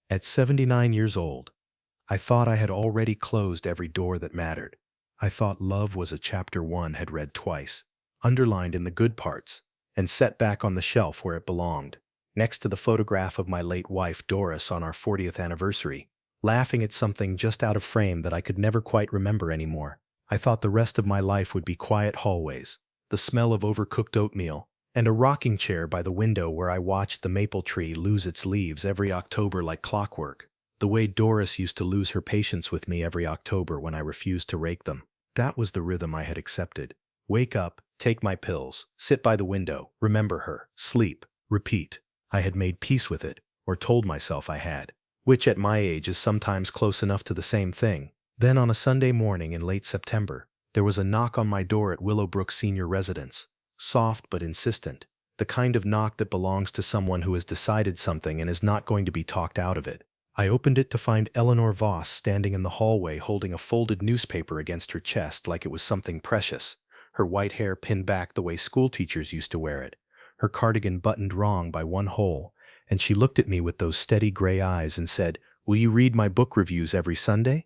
At 79 years old, I thought I had already closed every door that mattered. I thought love was a chapter one had read twice, underlined in the good parts, and set back on the shelf where it belonged, next to the photograph of my late wife Doris on our 40th anniversary, laughing at something just out of frame that I could never quite remember anymore. I thought the rest of my life would be quiet hallways, the smell of overcooked oatmeal, and a rocking chair by the window where I watched the maple tree lose its leaves every October like clockwork, the way Doris used to lose her patience with me every October when I refused to rake them. That was the rhythm I had accepted. Wake up, take my pills, sit by the window, remember her, sleep, repeat. I had made peace with it, or told myself I had, which at my age is sometimes close enough to the same thing. Then on a Sunday morning in late September, there was a knock on my door at Willowbrook Senior Residence, soft but insistent, the kind of knock that belongs to someone who has decided something and is not going to be talked out of it. I opened it to find Eleanor Voss standing in the hallway holding a folded newspaper against her chest like it was something precious, her white hair pinned back the way schoolteachers used to wear it, her cardigan buttoned wrong by one hole, and she looked at me with those steady gray eyes and said, "Will you read my book reviews every Sunday?"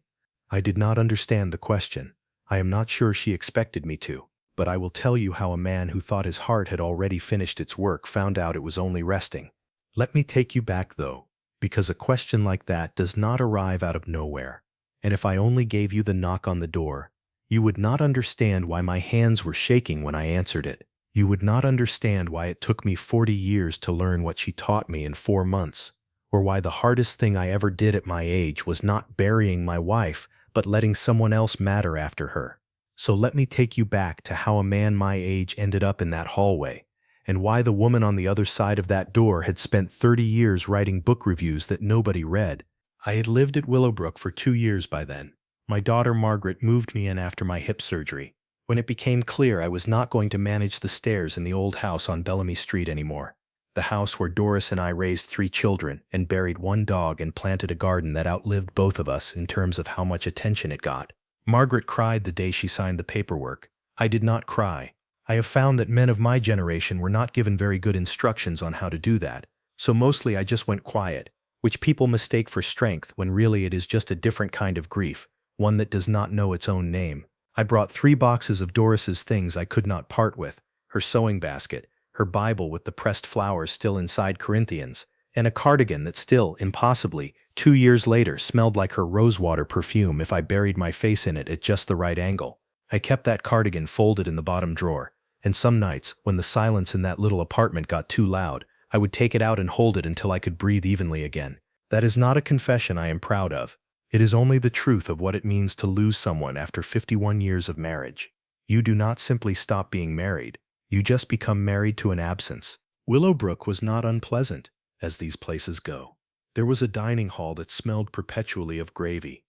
I did not understand the question. I am not sure she expected me to, but I will tell you how a man who thought his heart had already finished its work found out it was only resting. Let me take you back, though, because a question like that does not arrive out of nowhere. And if I only gave you the knock on the door, you would not understand why my hands were shaking when I answered it. You would not understand why it took me 40 years to learn what she taught me in 4 months, or why the hardest thing I ever did at my age was not burying my wife, but letting someone else matter after her. So let me take you back to how a man my age ended up in that hallway, and why the woman on the other side of that door had spent 30 years writing book reviews that nobody read. I had lived at Willowbrook for 2 years by then. My daughter Margaret moved me in after my hip surgery, when it became clear I was not going to manage the stairs in the old house on Bellamy Street anymore. The house where Doris and I raised 3 children and buried 1 dog and planted a garden that outlived both of us in terms of how much attention it got. Margaret cried the day she signed the paperwork. I did not cry. I have found that men of my generation were not given very good instructions on how to do that, so mostly I just went quiet, which people mistake for strength when really it is just a different kind of grief, one that does not know its own name. I brought 3 boxes of Doris's things I could not part with, her sewing basket, her Bible with the pressed flowers still inside Corinthians, and a cardigan that still, impossibly, 2 years later smelled like her rosewater perfume if I buried my face in it at just the right angle. I kept that cardigan folded in the bottom drawer, and some nights, when the silence in that little apartment got too loud, I would take it out and hold it until I could breathe evenly again. That is not a confession I am proud of. It is only the truth of what it means to lose someone after 51 years of marriage. You do not simply stop being married. You just become married to an absence. Willowbrook was not unpleasant, as these places go. There was a dining hall that smelled perpetually of gravy,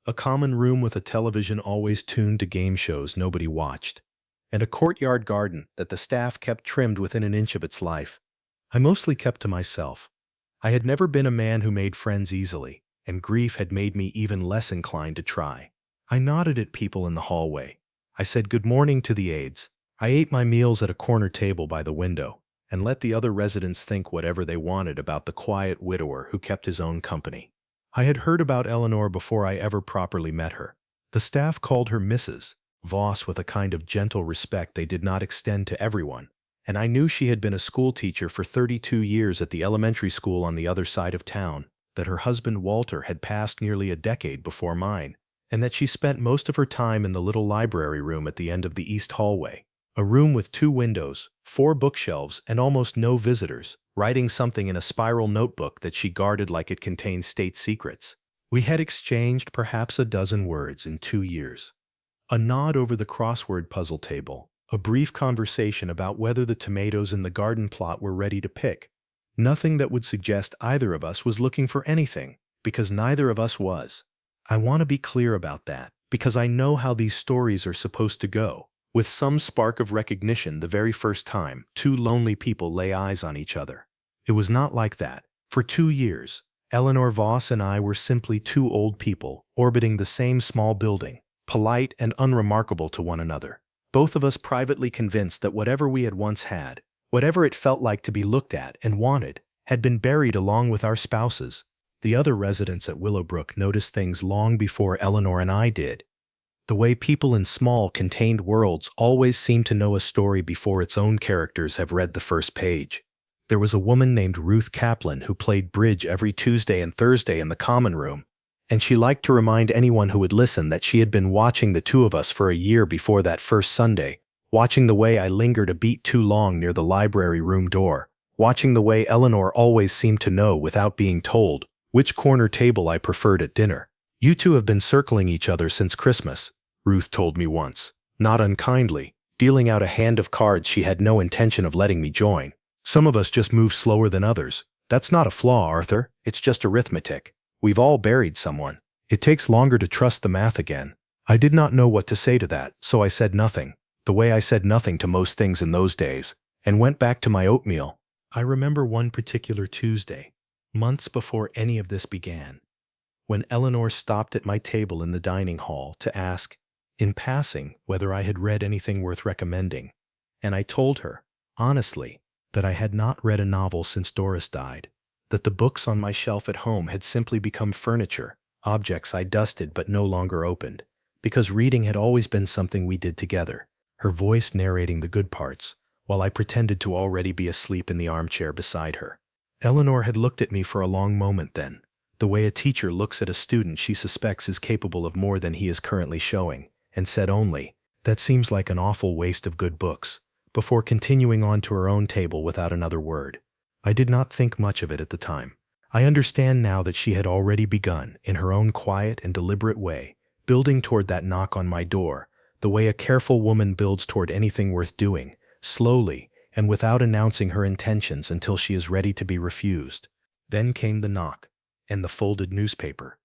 a common room with a television always tuned to game shows nobody watched, and a courtyard garden that the staff kept trimmed within an inch of its life. I mostly kept to myself. I had never been a man who made friends easily, and grief had made me even less inclined to try. I nodded at people in the hallway. I said good morning to the aides. I ate my meals at a corner table by the window, and let the other residents think whatever they wanted about the quiet widower who kept his own company. I had heard about Eleanor before I ever properly met her. The staff called her Mrs. Voss with a kind of gentle respect they did not extend to everyone, and I knew she had been a schoolteacher for 32 years at the elementary school on the other side of town, that her husband Walter had passed nearly a decade before mine, and that she spent most of her time in the little library room at the end of the east hallway, a room with 2 windows, 4 bookshelves, and almost no visitors, writing something in a spiral notebook that she guarded like it contained state secrets. We had exchanged perhaps a dozen words in 2 years. A nod over the crossword puzzle table, a brief conversation about whether the tomatoes in the garden plot were ready to pick. Nothing that would suggest either of us was looking for anything, because neither of us was. I want to be clear about that, because I know how these stories are supposed to go, with some spark of recognition the very first time 2 lonely people lay eyes on each other. It was not like that. For 2 years, Eleanor Voss and I were simply 2 old people orbiting the same small building, polite and unremarkable to one another, both of us privately convinced that whatever we had once had, whatever it felt like to be looked at and wanted, had been buried along with our spouses. The other residents at Willowbrook noticed things long before Eleanor and I did. The way people in small, contained worlds always seem to know a story before its own characters have read the first page. There was a woman named Ruth Kaplan who played bridge every Tuesday and Thursday in the common room, and she liked to remind anyone who would listen that she had been watching the two of us for a year before that first Sunday, watching the way I lingered a beat too long near the library room door, watching the way Eleanor always seemed to know without being told which corner table I preferred at dinner. "You two have been circling each other since Christmas," Ruth told me once, not unkindly, dealing out a hand of cards she had no intention of letting me join. "Some of us just move slower than others. That's not a flaw, Arthur. It's just arithmetic. We've all buried someone. It takes longer to trust the math again." I did not know what to say to that, so I said nothing, the way I said nothing to most things in those days, and went back to my oatmeal. I remember one particular Tuesday, months before any of this began, when Eleanor stopped at my table in the dining hall to ask, in passing, whether I had read anything worth recommending, and I told her, honestly, that I had not read a novel since Doris died, that the books on my shelf at home had simply become furniture, objects I dusted but no longer opened, because reading had always been something we did together, her voice narrating the good parts, while I pretended to already be asleep in the armchair beside her. Eleanor had looked at me for a long moment then, the way a teacher looks at a student she suspects is capable of more than he is currently showing, and said only, "That seems like an awful waste of good books," before continuing on to her own table without another word. I did not think much of it at the time. I understand now that she had already begun, in her own quiet and deliberate way, building toward that knock on my door, the way a careful woman builds toward anything worth doing, slowly and without announcing her intentions until she is ready to be refused. Then came the knock, and the folded newspaper,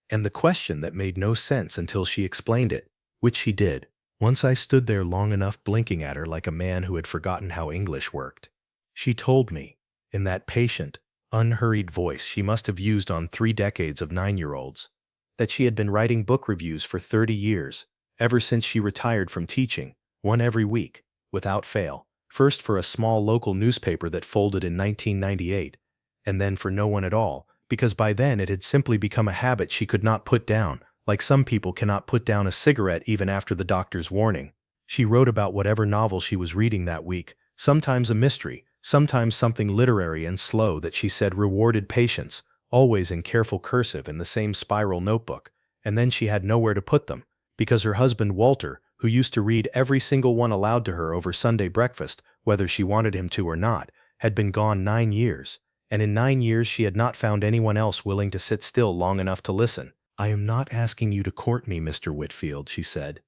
and the question that made no sense until she explained it, which she did. Once I stood there long enough blinking at her like a man who had forgotten how English worked. She told me, in that patient, unhurried voice she must have used on 3 decades of 9-year-olds, that she had been writing book reviews for 30 years, ever since she retired from teaching, one every week, without fail, first for a small local newspaper that folded in 1998, and then for no one at all, because by then it had simply become a habit she could not put down, like some people cannot put down a cigarette even after the doctor's warning. She wrote about whatever novel she was reading that week, sometimes a mystery, sometimes something literary and slow that she said rewarded patience, always in careful cursive in the same spiral notebook, and then she had nowhere to put them, because her husband Walter, who used to read every single one aloud to her over Sunday breakfast, whether she wanted him to or not, had been gone 9 years, and in 9 years she had not found anyone else willing to sit still long enough to listen. "I am not asking you to court me, Mr. Whitfield," she said,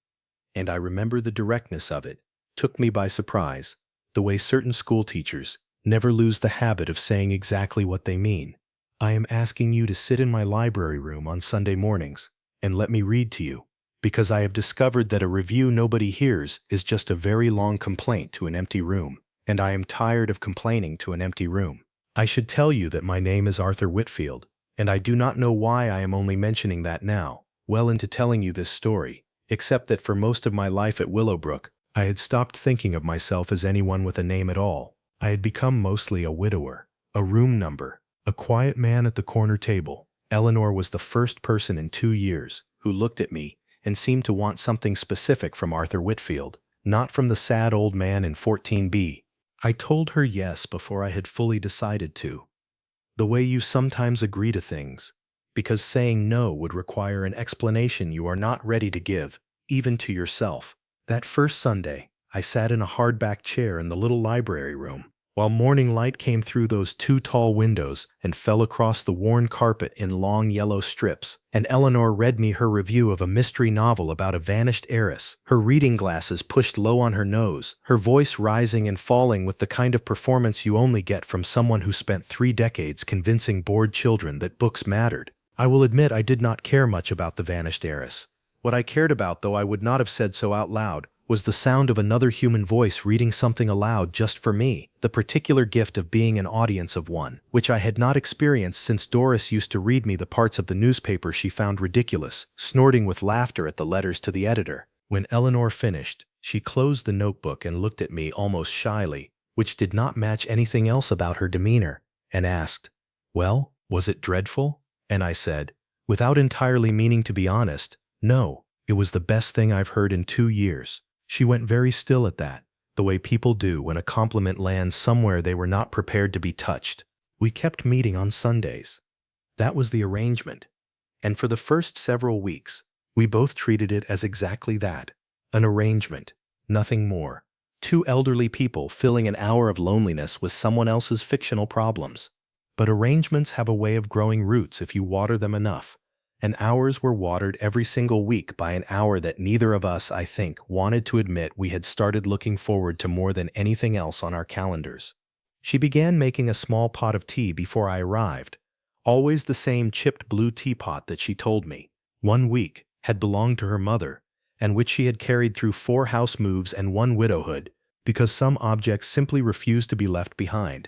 and I remember the directness of it took me by surprise, the way certain school teachers never lose the habit of saying exactly what they mean. "I am asking you to sit in my library room on Sunday mornings and let me read to you, because I have discovered that a review nobody hears is just a very long complaint to an empty room, and I am tired of complaining to an empty room. I should tell you that my name is Arthur Whitfield, and I do not know why I am only mentioning that now, well into telling you this story, except that for most of my life at Willowbrook, I had stopped thinking of myself as anyone with a name at all. I had become mostly a widower, a room number, a quiet man at the corner table. Eleanor was the first person in 2 years who looked at me and seemed to want something specific from Arthur Whitfield, not from the sad old man in 14B. I told her yes before I had fully decided to. The way you sometimes agree to things, because saying no would require an explanation you are not ready to give, even to yourself. That first Sunday, I sat in a hardback chair in the little library room, while morning light came through those 2 tall windows and fell across the worn carpet in long yellow strips, and Eleanor read me her review of a mystery novel about a vanished heiress, her reading glasses pushed low on her nose, her voice rising and falling with the kind of performance you only get from someone who spent 3 decades convincing bored children that books mattered. I will admit I did not care much about the vanished heiress. What I cared about, though I would not have said so out loud, was the sound of another human voice reading something aloud just for me, the particular gift of being an audience of one, which I had not experienced since Doris used to read me the parts of the newspaper she found ridiculous, snorting with laughter at the letters to the editor. When Eleanor finished, she closed the notebook and looked at me almost shyly, which did not match anything else about her demeanor, and asked, "Well, was it dreadful?" And I said, without entirely meaning to be honest, no, it was the best thing I've heard in 2 years. She went very still at that, the way people do when a compliment lands somewhere they were not prepared to be touched. We kept meeting on Sundays. That was the arrangement. And for the first several weeks, we both treated it as exactly that, an arrangement, nothing more. Two elderly people filling an hour of loneliness with someone else's fictional problems. But arrangements have a way of growing roots if you water them enough, and ours were watered every single week by an hour that neither of us, I think, wanted to admit we had started looking forward to more than anything else on our calendars. She began making a small pot of tea before I arrived, always the same chipped blue teapot that she told me, 1 week, had belonged to her mother, and which she had carried through 4 house moves and 1 widowhood, because some objects simply refused to be left behind.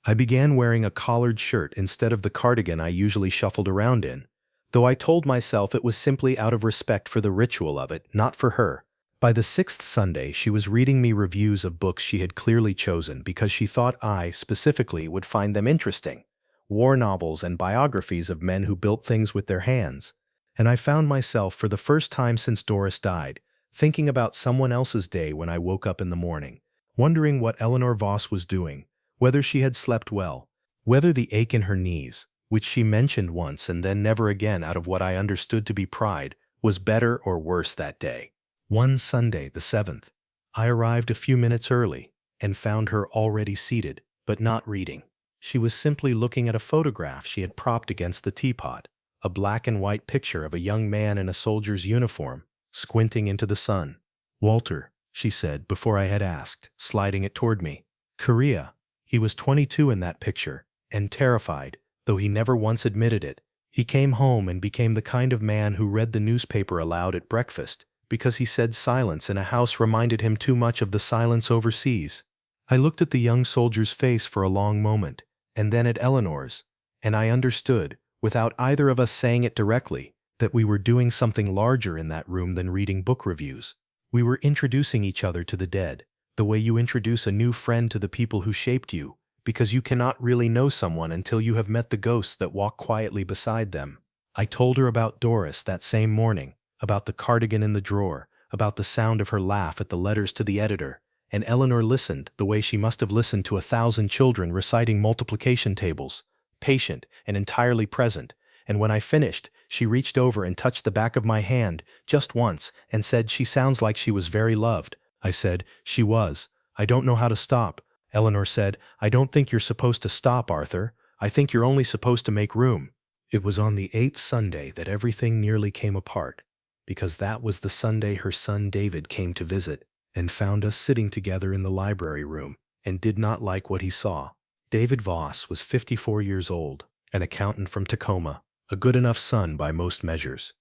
I began wearing a collared shirt instead of the cardigan I usually shuffled around in, though I told myself it was simply out of respect for the ritual of it, not for her. By the 6th Sunday, she was reading me reviews of books she had clearly chosen because she thought I, specifically, would find them interesting. War novels and biographies of men who built things with their hands. And I found myself, for the first time since Doris died, thinking about someone else's day when I woke up in the morning, wondering what Eleanor Voss was doing, whether she had slept well, whether the ache in her knees, which she mentioned once and then never again out of what I understood to be pride, was better or worse that day. One Sunday, the 7th, I arrived a few minutes early and found her already seated, but not reading. She was simply looking at a photograph she had propped against the teapot, a black and white picture of a young man in a soldier's uniform, squinting into the sun. "Walter," she said before I had asked, sliding it toward me. "Korea." He was 22 in that picture, and terrified, though he never once admitted it. He came home and became the kind of man who read the newspaper aloud at breakfast, because he said silence in a house reminded him too much of the silence overseas. I looked at the young soldier's face for a long moment, and then at Eleanor's, and I understood, without either of us saying it directly, that we were doing something larger in that room than reading book reviews. We were introducing each other to the dead, the way you introduce a new friend to the people who shaped you, because you cannot really know someone until you have met the ghosts that walk quietly beside them. I told her about Doris that same morning, about the cardigan in the drawer, about the sound of her laugh at the letters to the editor, and Eleanor listened the way she must have listened to 1,000 children reciting multiplication tables, patient and entirely present, and when I finished, she reached over and touched the back of my hand just once and said she sounds like she was very loved. I said, "She was. I don't know how to stop." Eleanor said, "I don't think you're supposed to stop, Arthur. I think you're only supposed to make room." It was on the 8th Sunday that everything nearly came apart, because that was the Sunday her son David came to visit and found us sitting together in the library room and did not like what he saw. David Voss was 54 years old, an accountant from Tacoma, a good enough son by most measures.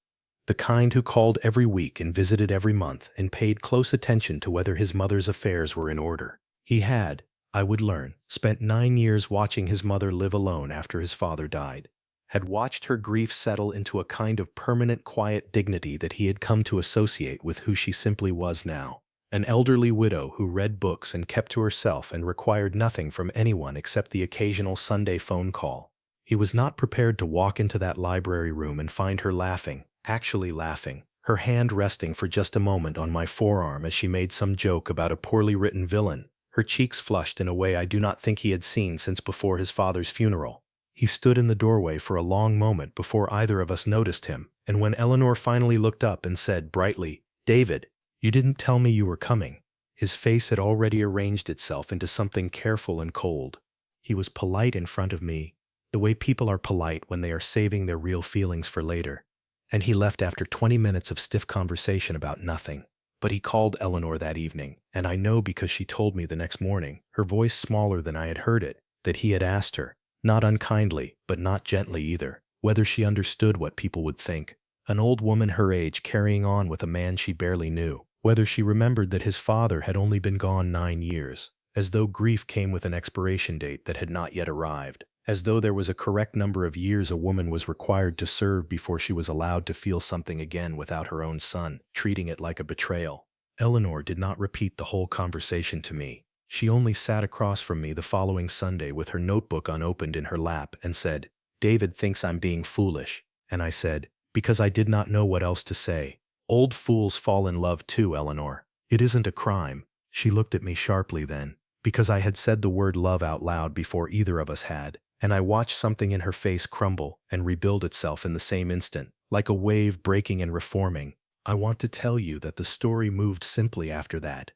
The kind who called every week and visited every month and paid close attention to whether his mother's affairs were in order. He had, I would learn, spent 9 years watching his mother live alone after his father died, had watched her grief settle into a kind of permanent quiet dignity that he had come to associate with who she simply was now. An elderly widow who read books and kept to herself and required nothing from anyone except the occasional Sunday phone call. He was not prepared to walk into that library room and find her laughing, actually laughing, her hand resting for just a moment on my forearm as she made some joke about a poorly written villain, her cheeks flushed in a way I do not think he had seen since before his father's funeral. He stood in the doorway for a long moment before either of us noticed him, and when Eleanor finally looked up and said brightly, "David, you didn't tell me you were coming," his face had already arranged itself into something careful and cold. He was polite in front of me, the way people are polite when they are saving their real feelings for later. And he left after 20 minutes of stiff conversation about nothing. But he called Eleanor that evening, and I know because she told me the next morning, her voice smaller than I had heard it, that he had asked her, not unkindly, but not gently either, whether she understood what people would think. An old woman her age carrying on with a man she barely knew, whether she remembered that his father had only been gone 9 years, as though grief came with an expiration date that had not yet arrived, as though there was a correct number of years a woman was required to serve before she was allowed to feel something again without her own son, treating it like a betrayal. Eleanor did not repeat the whole conversation to me. She only sat across from me the following Sunday with her notebook unopened in her lap and said, David thinks I'm being foolish. And I said, because I did not know what else to say. Old fools fall in love too, Eleanor. It isn't a crime. She looked at me sharply then, because I had said the word love out loud before either of us had, and I watched something in her face crumble and rebuild itself in the same instant, like a wave breaking and reforming. I want to tell you that the story moved simply after that.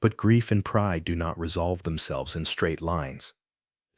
But grief and pride do not resolve themselves in straight lines.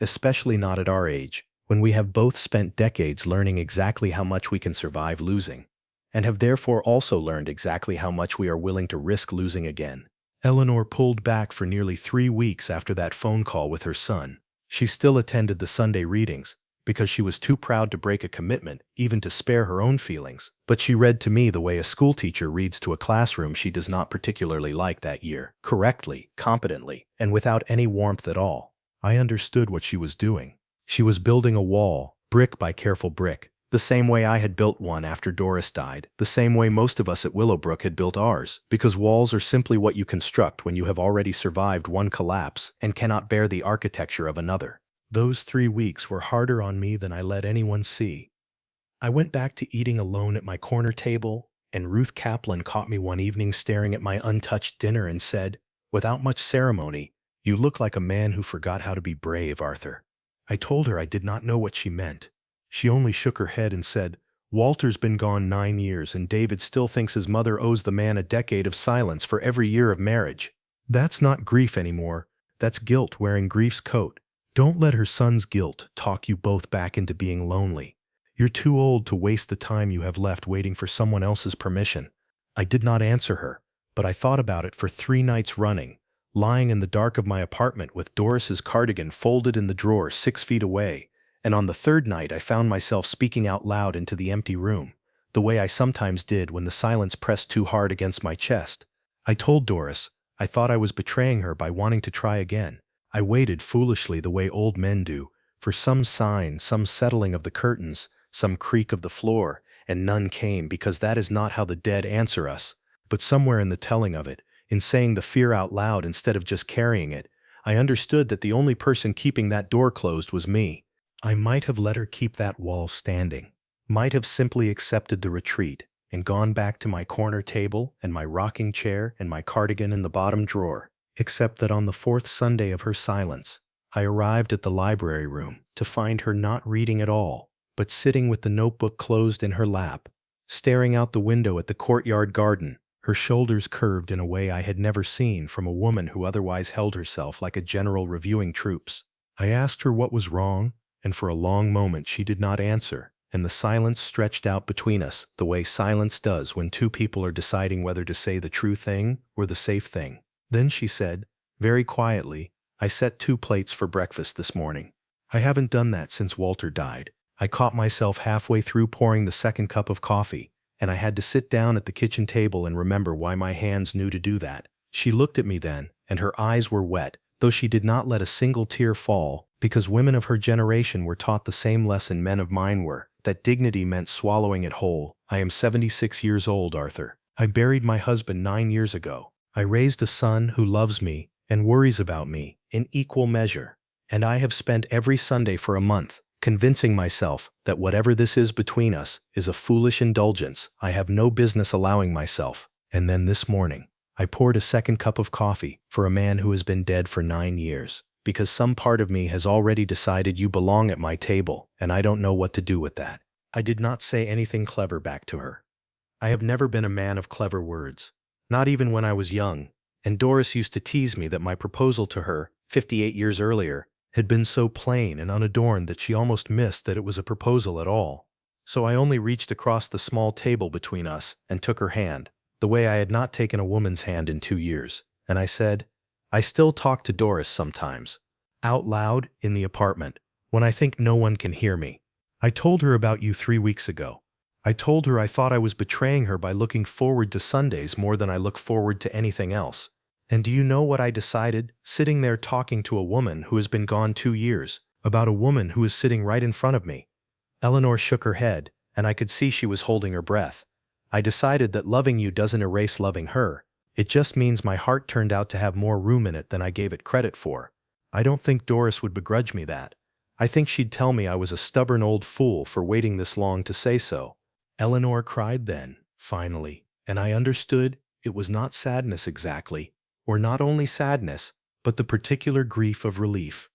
Especially not at our age, when we have both spent decades learning exactly how much we can survive losing, and have therefore also learned exactly how much we are willing to risk losing again. Eleanor pulled back for nearly 3 weeks after that phone call with her son. She still attended the Sunday readings, because she was too proud to break a commitment, even to spare her own feelings. But she read to me the way a schoolteacher reads to a classroom she does not particularly like that year, correctly, competently, and without any warmth at all. I understood what she was doing. She was building a wall, brick by careful brick, the same way I had built one after Doris died, the same way most of us at Willowbrook had built ours, because walls are simply what you construct when you have already survived one collapse and cannot bear the architecture of another. Those 3 weeks were harder on me than I let anyone see. I went back to eating alone at my corner table, and Ruth Kaplan caught me one evening staring at my untouched dinner and said, without much ceremony, "You look like a man who forgot how to be brave, Arthur." I told her I did not know what she meant. She only shook her head and said, "Walter's been gone 9 years, and David still thinks his mother owes the man a decade of silence for every year of marriage. That's not grief anymore. That's guilt wearing grief's coat." Don't let her son's guilt talk you both back into being lonely. You're too old to waste the time you have left waiting for someone else's permission. I did not answer her, but I thought about it for 3 nights running, lying in the dark of my apartment with Doris's cardigan folded in the drawer 6 feet away. And on the 3rd night I found myself speaking out loud into the empty room, the way I sometimes did when the silence pressed too hard against my chest. I told Doris I thought I was betraying her by wanting to try again. I waited foolishly the way old men do, for some sign, some settling of the curtains, some creak of the floor, and none came, because that is not how the dead answer us. But somewhere in the telling of it, in saying the fear out loud instead of just carrying it, I understood that the only person keeping that door closed was me. I might have let her keep that wall standing, might have simply accepted the retreat, and gone back to my corner table and my rocking chair and my cardigan in the bottom drawer, except that on the 4th Sunday of her silence, I arrived at the library room to find her not reading at all, but sitting with the notebook closed in her lap, staring out the window at the courtyard garden, her shoulders curved in a way I had never seen from a woman who otherwise held herself like a general reviewing troops. I asked her what was wrong, and for a long moment she did not answer, and the silence stretched out between us the way silence does when 2 people are deciding whether to say the true thing or the safe thing. Then she said, very quietly, "I set 2 plates for breakfast this morning. I haven't done that since Walter died." I caught myself halfway through pouring the 2nd cup of coffee, and I had to sit down at the kitchen table and remember why my hands knew to do that. She looked at me then, and her eyes were wet, though she did not let a single tear fall, because women of her generation were taught the same lesson men of mine were, that dignity meant swallowing it whole. I am 76 years old, Arthur. I buried my husband 9 years ago. I raised a son who loves me and worries about me in equal measure. And I have spent every Sunday for a month convincing myself that whatever this is between us is a foolish indulgence I have no business allowing myself. And then this morning, I poured a 2nd cup of coffee for a man who has been dead for 9 years. Because some part of me has already decided you belong at my table, and I don't know what to do with that. I did not say anything clever back to her. I have never been a man of clever words, not even when I was young, and Doris used to tease me that my proposal to her, 58 years earlier, had been so plain and unadorned that she almost missed that it was a proposal at all. So I only reached across the small table between us and took her hand, the way I had not taken a woman's hand in 2 years, and I said, "I still talk to Doris sometimes, out loud in the apartment, when I think no one can hear me. I told her about you 3 weeks ago. I told her I thought I was betraying her by looking forward to Sundays more than I look forward to anything else. And do you know what I decided, sitting there talking to a woman who has been gone 2 years, about a woman who is sitting right in front of me?" Eleanor shook her head, and I could see she was holding her breath. "I decided that loving you doesn't erase loving her. It just means my heart turned out to have more room in it than I gave it credit for. I don't think Doris would begrudge me that. I think she'd tell me I was a stubborn old fool for waiting this long to say so. Eleanor cried then, finally, and I understood it was not sadness exactly, or not only sadness, but the particular grief of relief.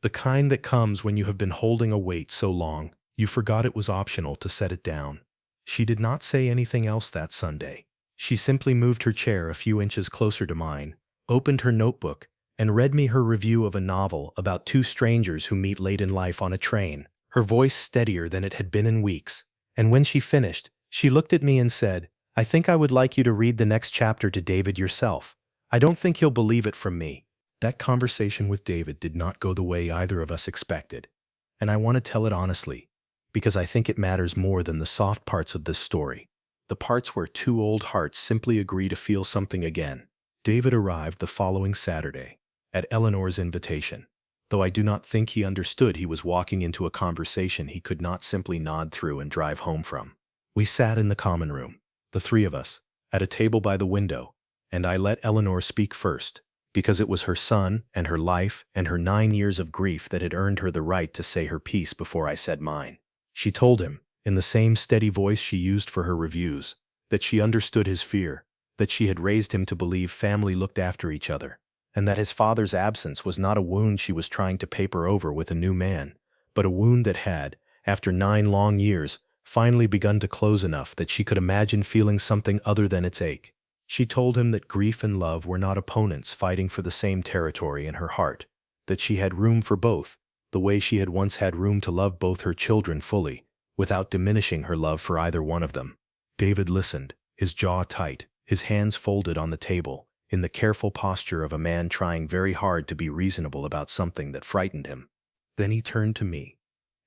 The kind that comes when you have been holding a weight so long, you forgot it was optional to set it down. She did not say anything else that Sunday. She simply moved her chair a few inches closer to mine, opened her notebook, and read me her review of a novel about two strangers who meet late in life on a train, her voice steadier than it had been in weeks. And when she finished, she looked at me and said, "I think I would like you to read the next chapter to David yourself. I don't think he'll believe it from me." That conversation with David did not go the way either of us expected. And I want to tell it honestly, because I think it matters more than the soft parts of this story. The parts where two old hearts simply agree to feel something again. David arrived the following Saturday, at Eleanor's invitation, though I do not think he understood he was walking into a conversation he could not simply nod through and drive home from. We sat in the common room, the three of us, at a table by the window, and I let Eleanor speak first, because it was her son and her life and her 9 years of grief that had earned her the right to say her piece before I said mine. She told him, in the same steady voice she used for her reviews, that she understood his fear, that she had raised him to believe family looked after each other, and that his father's absence was not a wound she was trying to paper over with a new man, but a wound that had, after 9 long years, finally begun to close enough that she could imagine feeling something other than its ache. She told him that grief and love were not opponents fighting for the same territory in her heart, that she had room for both, the way she had once had room to love both her children fully, without diminishing her love for either one of them. David listened, his jaw tight, his hands folded on the table, in the careful posture of a man trying very hard to be reasonable about something that frightened him. Then he turned to me,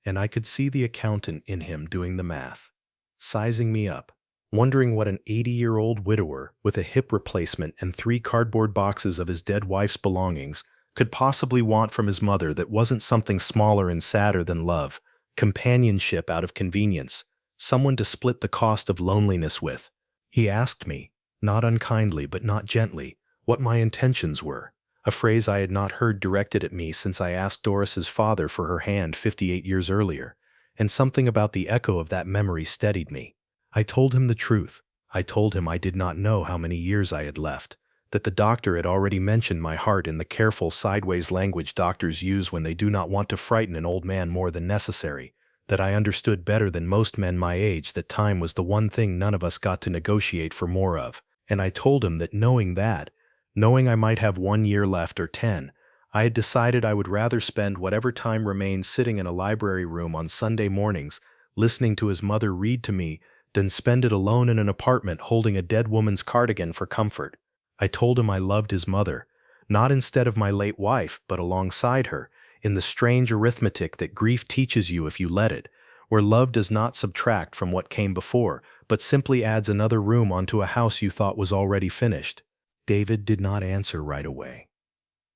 and I could see the accountant in him doing the math, sizing me up, wondering what an 80-year-old widower with a hip replacement and 3 cardboard boxes of his dead wife's belongings could possibly want from his mother that wasn't something smaller and sadder than love, companionship out of convenience, someone to split the cost of loneliness with. He asked me, not unkindly but not gently, what my intentions were, a phrase I had not heard directed at me since I asked Doris's father for her hand 58 years earlier, and something about the echo of that memory steadied me. I told him the truth. I told him I did not know how many years I had left, that the doctor had already mentioned my heart in the careful sideways language doctors use when they do not want to frighten an old man more than necessary, that I understood better than most men my age that time was the one thing none of us got to negotiate for more of, and I told him that knowing I might have 1 year left or 10, I had decided I would rather spend whatever time remained sitting in a library room on Sunday mornings listening to his mother read to me than spend it alone in an apartment holding a dead woman's cardigan for comfort. I told him I loved his mother, not instead of my late wife, but alongside her, in the strange arithmetic that grief teaches you if you let it, where love does not subtract from what came before, but simply adds another room onto a house you thought was already finished. David did not answer right away.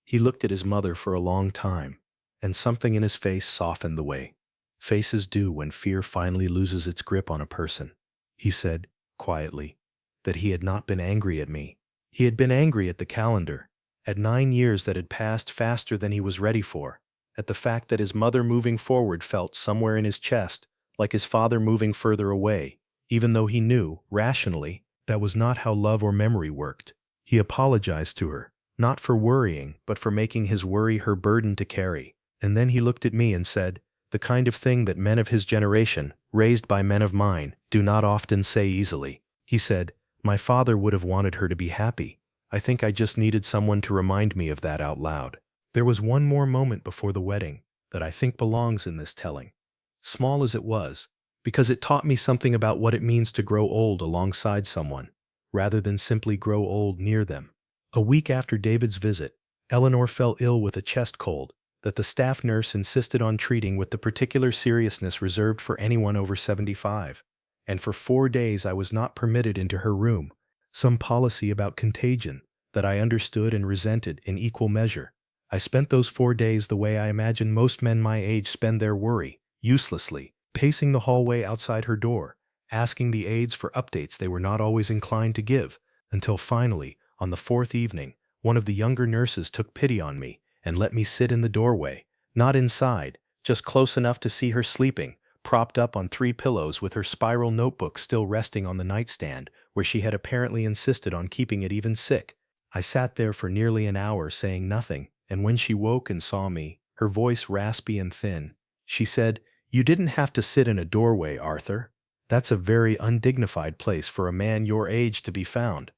He looked at his mother for a long time, and something in his face softened the way faces do when fear finally loses its grip on a person. He said, quietly, that he had not been angry at me. He had been angry at the calendar, at 9 years that had passed faster than he was ready for, at the fact that his mother moving forward felt somewhere in his chest like his father moving further away, even though he knew, rationally, that was not how love or memory worked. He apologized to her, not for worrying, but for making his worry her burden to carry. And then he looked at me and said, the kind of thing that men of his generation, raised by men of mine, do not often say easily. He said, my father would have wanted her to be happy. I think I just needed someone to remind me of that out loud. There was one more moment before the wedding that I think belongs in this telling, small as it was, because it taught me something about what it means to grow old alongside someone, rather than simply grow old near them. A week after David's visit, Eleanor fell ill with a chest cold that the staff nurse insisted on treating with the particular seriousness reserved for anyone over 75. And for 4 days I was not permitted into her room, some policy about contagion that I understood and resented in equal measure. I spent those 4 days the way I imagine most men my age spend their worry, uselessly, pacing the hallway outside her door, asking the aides for updates they were not always inclined to give, until finally, on the 4th evening, one of the younger nurses took pity on me and let me sit in the doorway, not inside, just close enough to see her sleeping, propped up on 3 pillows with her spiral notebook still resting on the nightstand, where she had apparently insisted on keeping it even sick. I sat there for nearly an hour saying nothing, and when she woke and saw me, her voice raspy and thin, she said, "You didn't have to sit in a doorway, Arthur. That's a very undignified place for a man your age to be found."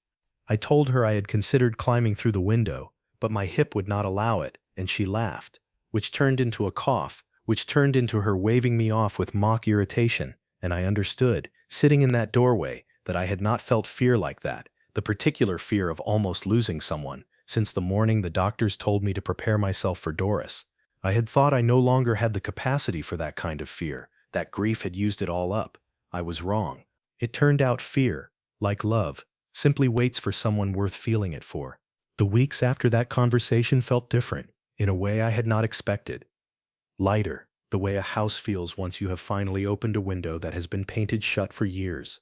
I told her I had considered climbing through the window, but my hip would not allow it, and she laughed, which turned into a cough, which turned into her waving me off with mock irritation, and I understood, sitting in that doorway, that I had not felt fear like that, the particular fear of almost losing someone, since the morning the doctors told me to prepare myself for Doris. I had thought I no longer had the capacity for that kind of fear, that grief had used it all up. I was wrong. It turned out fear, like love, simply waits for someone worth feeling it for. The weeks after that conversation felt different, in a way I had not expected. Lighter, the way a house feels once you have finally opened a window that has been painted shut for years.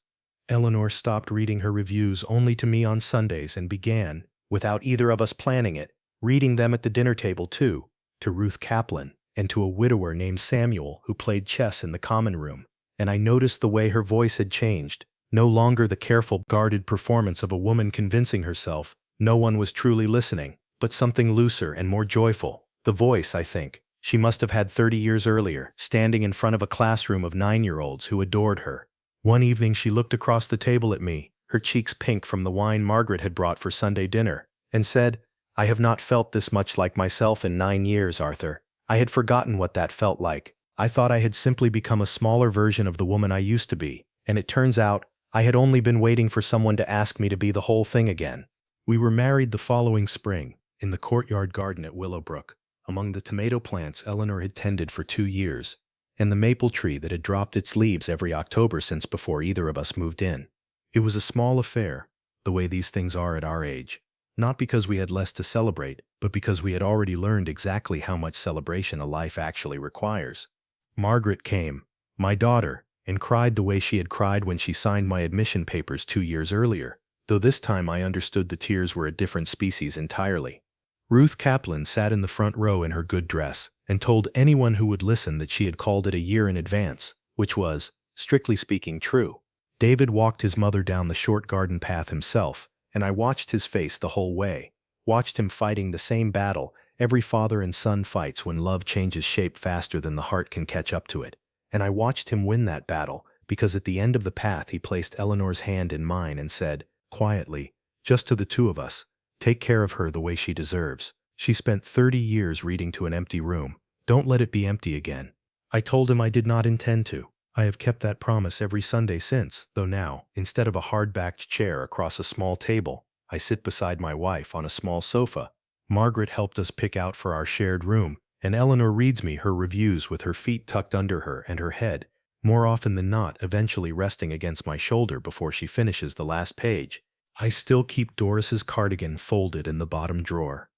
Eleanor stopped reading her reviews only to me on Sundays and began, without either of us planning it, reading them at the dinner table too, to Ruth Kaplan, and to a widower named Samuel who played chess in the common room. And I noticed the way her voice had changed, no longer the careful, guarded performance of a woman convincing herself no one was truly listening, but something looser and more joyful. The voice, I think, she must have had 30 years earlier, standing in front of a classroom of 9-year-olds who adored her. One evening she looked across the table at me, her cheeks pink from the wine Margaret had brought for Sunday dinner, and said, "I have not felt this much like myself in 9 years, Arthur. I had forgotten what that felt like. I thought I had simply become a smaller version of the woman I used to be, and it turns out I had only been waiting for someone to ask me to be the whole thing again." We were married the following spring, in the courtyard garden at Willowbrook, among the tomato plants Eleanor had tended for 2 years, and the maple tree that had dropped its leaves every October since before either of us moved in. It was a small affair, the way these things are at our age, not because we had less to celebrate, but because we had already learned exactly how much celebration a life actually requires. Margaret came, my daughter, and cried the way she had cried when she signed my admission papers 2 years earlier, though this time I understood the tears were a different species entirely. Ruth Kaplan sat in the front row in her good dress, and told anyone who would listen that she had called it a year in advance, which was, strictly speaking, true. David walked his mother down the short garden path himself, and I watched his face the whole way, watched him fighting the same battle every father and son fights when love changes shape faster than the heart can catch up to it, and I watched him win that battle, because at the end of the path he placed Eleanor's hand in mine and said, quietly, just to the two of us, "Take care of her the way she deserves. She spent 30 years reading to an empty room. Don't let it be empty again." I told him I did not intend to. I have kept that promise every Sunday since, though now, instead of a hard-backed chair across a small table, I sit beside my wife on a small sofa. Margaret helped us pick out for our shared room, and Eleanor reads me her reviews with her feet tucked under her and her head, more often than not, eventually resting against my shoulder before she finishes the last page. I still keep Doris's cardigan folded in the bottom drawer.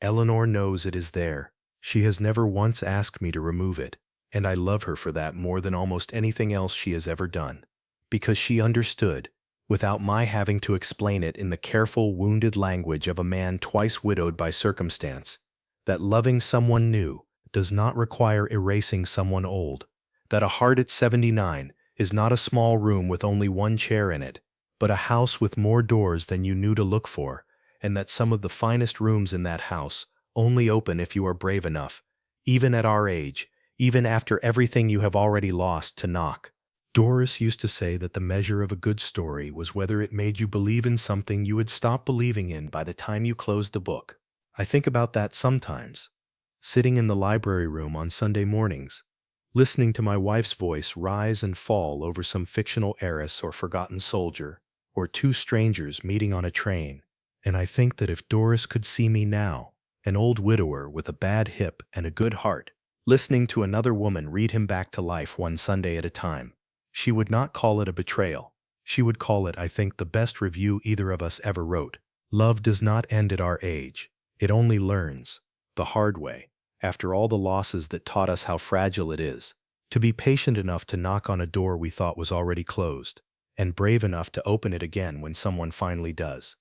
Eleanor knows it is there. She has never once asked me to remove it, and I love her for that more than almost anything else she has ever done. Because she understood, without my having to explain it in the careful, wounded language of a man twice widowed by circumstance, that loving someone new does not require erasing someone old, that a heart at 79 is not a small room with only one chair in it, but a house with more doors than you knew to look for, and that some of the finest rooms in that house only open if you are brave enough, even at our age, even after everything you have already lost, to knock. Doris used to say that the measure of a good story was whether it made you believe in something you had stopped believing in by the time you closed the book. I think about that sometimes, sitting in the library room on Sunday mornings, listening to my wife's voice rise and fall over some fictional heiress or forgotten soldier, or two strangers meeting on a train, and I think that if Doris could see me now, an old widower with a bad hip and a good heart, listening to another woman read him back to life one Sunday at a time, she would not call it a betrayal. She would call it, I think, the best review either of us ever wrote. Love does not end at our age. It only learns, the hard way, after all the losses that taught us how fragile it is, to be patient enough to knock on a door we thought was already closed, and brave enough to open it again when someone finally does.